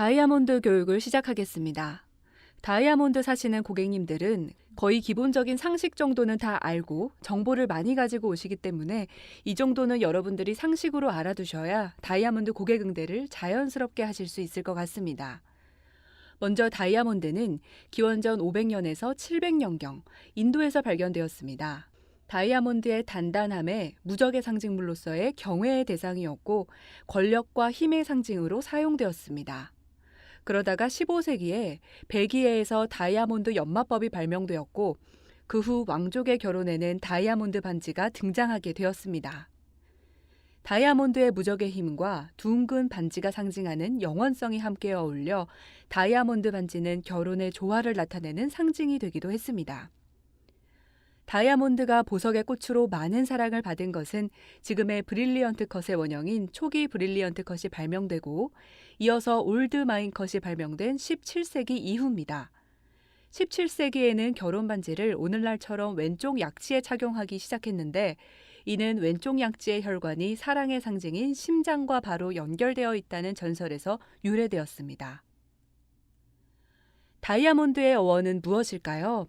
다이아몬드 교육을 시작하겠습니다. 다이아몬드 사시는 고객님들은 거의 기본적인 상식 정도는 다 알고 정보를 많이 가지고 오시기 때문에 이 정도는 여러분들이 상식으로 알아두셔야 다이아몬드 고객 응대를 자연스럽게 하실 수 있을 것 같습니다. 먼저 다이아몬드는 기원전 500년에서 700년경 인도에서 발견되었습니다. 다이아몬드의 단단함에 무적의 상징물로서의 경외의 대상이었고 권력과 힘의 상징으로 사용되었습니다. 그러다가 15세기에 벨기에에서 다이아몬드 연마법이 발명되었고 그 후 왕족의 결혼에는 다이아몬드 반지가 등장하게 되었습니다. 다이아몬드의 무적의 힘과 둥근 반지가 상징하는 영원성이 함께 어울려 다이아몬드 반지는 결혼의 조화를 나타내는 상징이 되기도 했습니다. 다이아몬드가 보석의 꽃으로 많은 사랑을 받은 것은 지금의 브릴리언트 컷의 원형인 초기 브릴리언트 컷이 발명되고 이어서 올드 마인 컷이 발명된 17세기 이후입니다. 17세기에는 결혼 반지를 오늘날처럼 왼쪽 약지에 착용하기 시작했는데 이는 왼쪽 약지의 혈관이 사랑의 상징인 심장과 바로 연결되어 있다는 전설에서 유래되었습니다. 다이아몬드의 어원은 무엇일까요?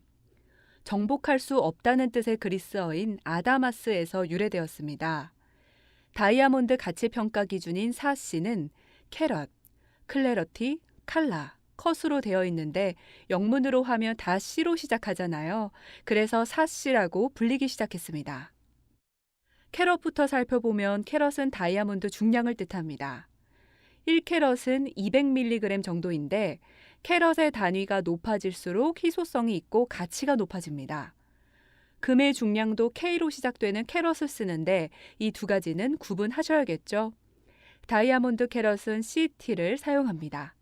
정복할 수 없다는 뜻의 그리스어인 아다마스에서 유래되었습니다. 다이아몬드 가치 평가 기준인 4C는 캐럿, 클래러티, 칼라, 컷으로 되어 있는데 영문으로 하면 다 C로 시작하잖아요. 그래서 4C라고 불리기 시작했습니다. 캐럿부터 살펴보면 캐럿은 다이아몬드 중량을 뜻합니다. 1캐럿은 200mg 정도인데 캐럿의 단위가 높아질수록 희소성이 있고 가치가 높아집니다. 금의 중량도 K로 시작되는 캐럿을 쓰는데 이 두 가지는 구분하셔야겠죠. 다이아몬드 캐럿은 CT를 사용합니다.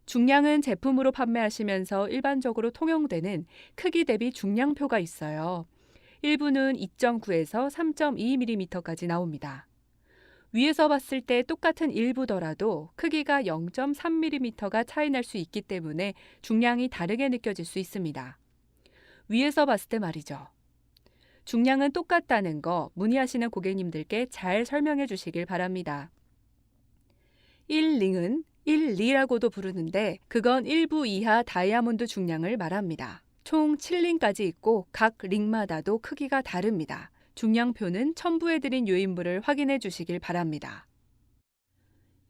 중량은 제품으로 판매하시면서 일반적으로 통용되는 크기 대비 중량표가 있어요. 일부는 2.9에서 3.2mm까지 나옵니다. 위에서 봤을 때 똑같은 일부더라도 크기가 0.3mm가 차이 날 수 있기 때문에 중량이 다르게 느껴질 수 있습니다. 위에서 봤을 때 말이죠. 중량은 똑같다는 거 문의하시는 고객님들께 잘 설명해 주시길 바랍니다. 1링은 1리라고도 부르는데 그건 1부 이하 다이아몬드 중량을 말합니다. 총 7링까지 있고 각 링마다도 크기가 다릅니다. 중량표는 첨부해드린 요인물을 확인해 주시길 바랍니다.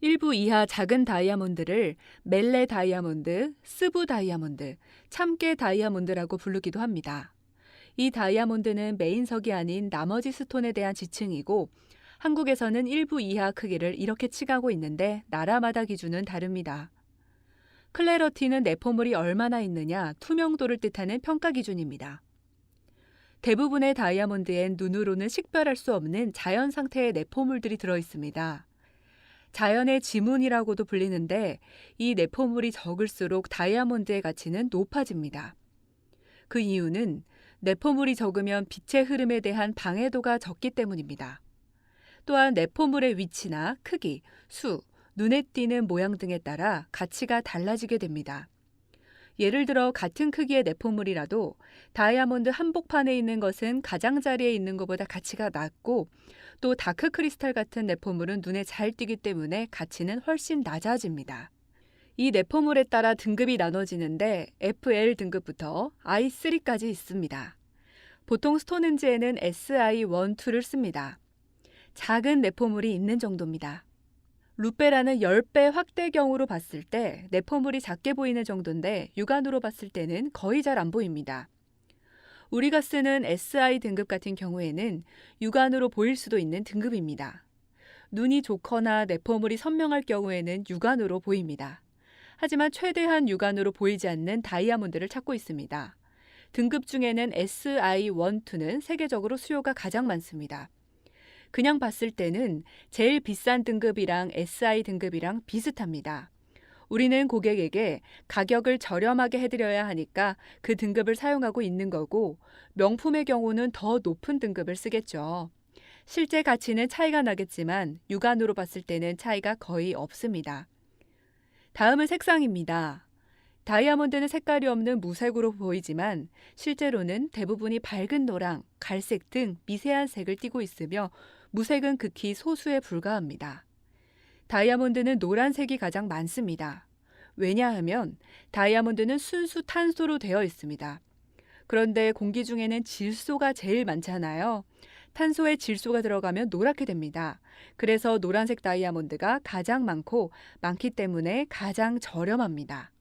1부 이하 작은 다이아몬드를 멜레 다이아몬드, 스부 다이아몬드, 참깨 다이아몬드라고 부르기도 합니다. 이 다이아몬드는 메인석이 아닌 나머지 스톤에 대한 지칭이고 한국에서는 1부 이하 크기를 이렇게 칭하고 있는데 나라마다 기준은 다릅니다. 클래러티는 내포물이 얼마나 있느냐, 투명도를 뜻하는 평가 기준입니다. 대부분의 다이아몬드엔 눈으로는 식별할 수 없는 자연 상태의 내포물들이 들어있습니다. 자연의 지문이라고도 불리는데 이 내포물이 적을수록 다이아몬드의 가치는 높아집니다. 그 이유는 내포물이 적으면 빛의 흐름에 대한 방해도가 적기 때문입니다. 또한 내포물의 위치나 크기, 수, 눈에 띄는 모양 등에 따라 가치가 달라지게 됩니다. 예를 들어 같은 크기의 내포물이라도 다이아몬드 한복판에 있는 것은 가장자리에 있는 것보다 가치가 낮고 또 다크 크리스탈 같은 내포물은 눈에 잘 띄기 때문에 가치는 훨씬 낮아집니다. 이 내포물에 따라 등급이 나눠지는데 FL 등급부터 I3까지 있습니다. 보통 스톤헨지에는 SI1, 2를 씁니다. 작은 내포물이 있는 정도입니다. 루페라는 10배 확대경으로 봤을 때 내포물이 작게 보이는 정도인데 육안으로 봤을 때는 거의 잘 안 보입니다. 우리가 쓰는 SI 등급 같은 경우에는 육안으로 보일 수도 있는 등급입니다. 눈이 좋거나 내포물이 선명할 경우에는 육안으로 보입니다. 하지만 최대한 육안으로 보이지 않는 다이아몬드를 찾고 있습니다. 등급 중에는 SI1, 2는 세계적으로 수요가 가장 많습니다. 그냥 봤을 때는 제일 비싼 등급이랑 SI 등급이랑 비슷합니다. 우리는 고객에게 가격을 저렴하게 해드려야 하니까 그 등급을 사용하고 있는 거고 명품의 경우는 더 높은 등급을 쓰겠죠. 실제 가치는 차이가 나겠지만 육안으로 봤을 때는 차이가 거의 없습니다. 다음은 색상입니다. 다이아몬드는 색깔이 없는 무색으로 보이지만 실제로는 대부분이 밝은 노랑, 갈색 등 미세한 색을 띠고 있으며 무색은 극히 소수에 불과합니다. 다이아몬드는 노란색이 가장 많습니다. 왜냐하면 다이아몬드는 순수 탄소로 되어 있습니다. 그런데 공기 중에는 질소가 제일 많잖아요. 탄소에 질소가 들어가면 노랗게 됩니다. 그래서 노란색 다이아몬드가 가장 많기 때문에 가장 저렴합니다.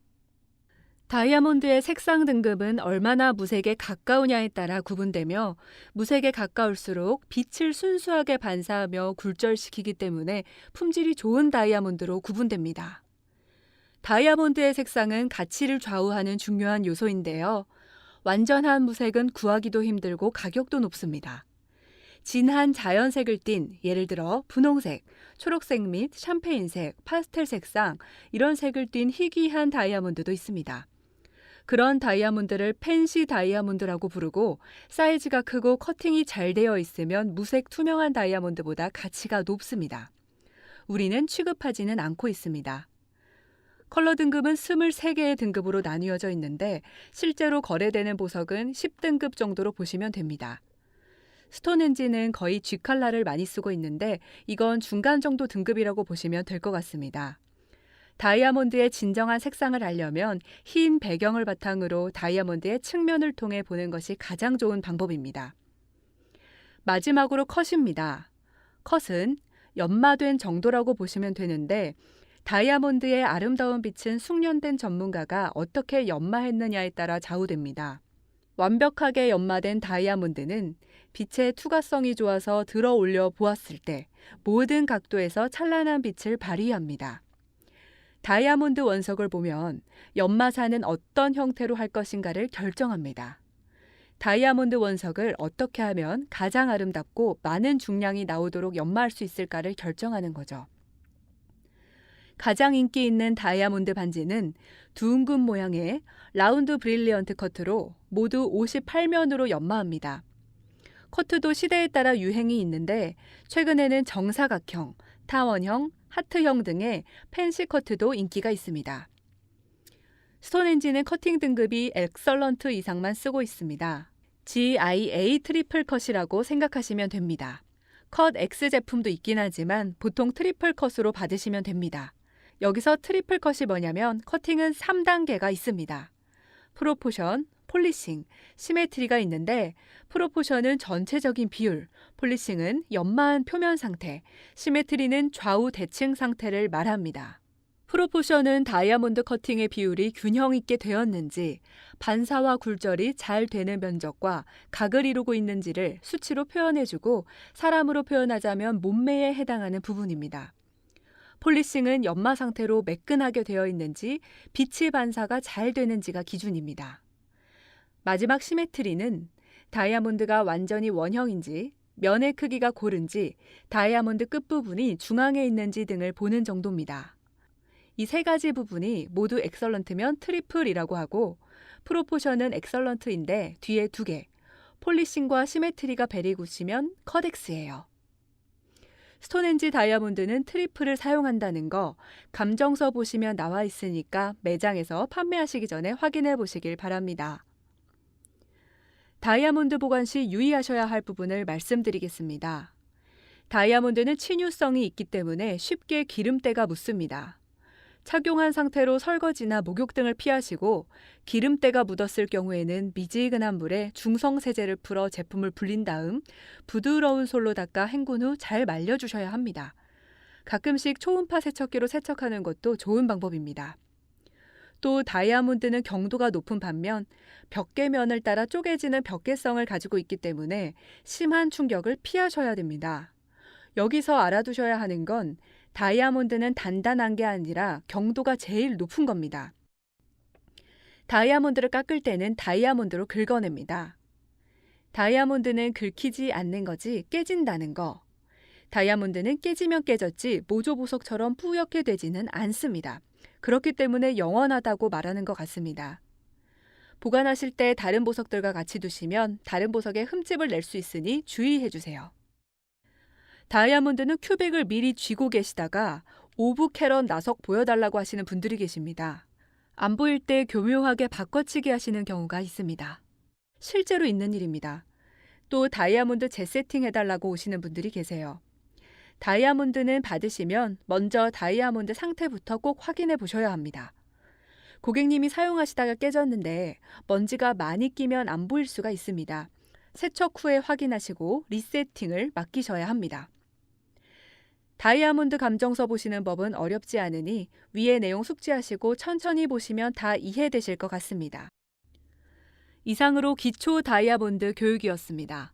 다이아몬드의 색상 등급은 얼마나 무색에 가까우냐에 따라 구분되며 무색에 가까울수록 빛을 순수하게 반사하며 굴절시키기 때문에 품질이 좋은 다이아몬드로 구분됩니다. 다이아몬드의 색상은 가치를 좌우하는 중요한 요소인데요. 완전한 무색은 구하기도 힘들고 가격도 높습니다. 진한 자연색을 띤 예를 들어 분홍색, 초록색 및 샴페인색, 파스텔 색상 이런 색을 띤 희귀한 다이아몬드도 있습니다. 그런 다이아몬드를 펜시 다이아몬드라고 부르고 사이즈가 크고 커팅이 잘 되어 있으면 무색 투명한 다이아몬드보다 가치가 높습니다. 우리는 취급하지는 않고 있습니다. 컬러 등급은 23개의 등급으로 나뉘어져 있는데 실제로 거래되는 보석은 10등급 정도로 보시면 됩니다. 스톤헨지는 거의 G칼라를 많이 쓰고 있는데 이건 중간 정도 등급이라고 보시면 될 것 같습니다. 다이아몬드의 진정한 색상을 알려면 흰 배경을 바탕으로 다이아몬드의 측면을 통해 보는 것이 가장 좋은 방법입니다. 마지막으로 컷입니다. 컷은 연마된 정도라고 보시면 되는데 다이아몬드의 아름다운 빛은 숙련된 전문가가 어떻게 연마했느냐에 따라 좌우됩니다. 완벽하게 연마된 다이아몬드는 빛의 투과성이 좋아서 들어 올려 보았을 때 모든 각도에서 찬란한 빛을 발휘합니다. 다이아몬드 원석을 보면 연마사는 어떤 형태로 할 것인가를 결정합니다. 다이아몬드 원석을 어떻게 하면 가장 아름답고 많은 중량이 나오도록 연마할 수 있을까를 결정하는 거죠. 가장 인기 있는 다이아몬드 반지는 둥근 모양의 라운드 브릴리언트 커트로 모두 58면으로 연마합니다. 커트도 시대에 따라 유행이 있는데 최근에는 정사각형, 타원형, 하트형 등의 펜시 커트도 인기가 있습니다. 스톤헨지는 커팅 등급이 엑설런트 이상만 쓰고 있습니다. GIA 트리플 컷이라고 생각하시면 됩니다. 컷 X 제품도 있긴 하지만 보통 트리플 컷으로 받으시면 됩니다. 여기서 트리플 컷이 뭐냐면 커팅은 3단계가 있습니다. 프로포션, 폴리싱, 시메트리가 있는데 프로포션은 전체적인 비율, 폴리싱은 연마한 표면 상태, 시메트리는 좌우 대칭 상태를 말합니다. 프로포션은 다이아몬드 커팅의 비율이 균형 있게 되었는지, 반사와 굴절이 잘 되는 면적과 각을 이루고 있는지를 수치로 표현해주고 사람으로 표현하자면 몸매에 해당하는 부분입니다. 폴리싱은 연마 상태로 매끈하게 되어 있는지, 빛의 반사가 잘 되는지가 기준입니다. 마지막 시메트리는 다이아몬드가 완전히 원형인지, 면의 크기가 고른지, 다이아몬드 끝부분이 중앙에 있는지 등을 보는 정도입니다. 이 세 가지 부분이 모두 엑설런트면 트리플이라고 하고 프로포션은 엑설런트인데 뒤에 2개, 폴리싱과 시메트리가 베리굿이면 컷X예요. 스톤헨지 다이아몬드는 트리플을 사용한다는 거 감정서 보시면 나와 있으니까 매장에서 판매하시기 전에 확인해 보시길 바랍니다. 다이아몬드 보관 시 유의하셔야 할 부분을 말씀드리겠습니다. 다이아몬드는 친유성이 있기 때문에 쉽게 기름때가 묻습니다. 착용한 상태로 설거지나 목욕 등을 피하시고 기름때가 묻었을 경우에는 미지근한 물에 중성 세제를 풀어 제품을 불린 다음 부드러운 솔로 닦아 헹군 후 잘 말려주셔야 합니다. 가끔씩 초음파 세척기로 세척하는 것도 좋은 방법입니다. 또 다이아몬드는 경도가 높은 반면 벽계면을 따라 쪼개지는 벽계성을 가지고 있기 때문에 심한 충격을 피하셔야 됩니다. 여기서 알아두셔야 하는 건 다이아몬드는 단단한 게 아니라 경도가 제일 높은 겁니다. 다이아몬드를 깎을 때는 다이아몬드로 긁어냅니다. 다이아몬드는 긁히지 않는 거지 깨진다는 거. 다이아몬드는 깨지면 깨졌지 모조보석처럼 뿌옇게 되지는 않습니다. 그렇기 때문에 영원하다고 말하는 것 같습니다. 보관하실 때 다른 보석들과 같이 두시면 다른 보석에 흠집을 낼 수 있으니 주의해 주세요. 다이아몬드는 큐빅을 미리 쥐고 계시다가 오브 캐럿 나석 보여달라고 하시는 분들이 계십니다. 안 보일 때 교묘하게 바꿔치기 하시는 경우가 있습니다. 실제로 있는 일입니다. 또 다이아몬드 재세팅 해달라고 오시는 분들이 계세요. 다이아몬드는 받으시면 먼저 다이아몬드 상태부터 꼭 확인해 보셔야 합니다. 고객님이 사용하시다가 깨졌는데 먼지가 많이 끼면 안 보일 수가 있습니다. 세척 후에 확인하시고 리세팅을 맡기셔야 합니다. 다이아몬드 감정서 보시는 법은 어렵지 않으니 위의 내용 숙지하시고 천천히 보시면 다 이해되실 것 같습니다. 이상으로 기초 다이아몬드 교육이었습니다.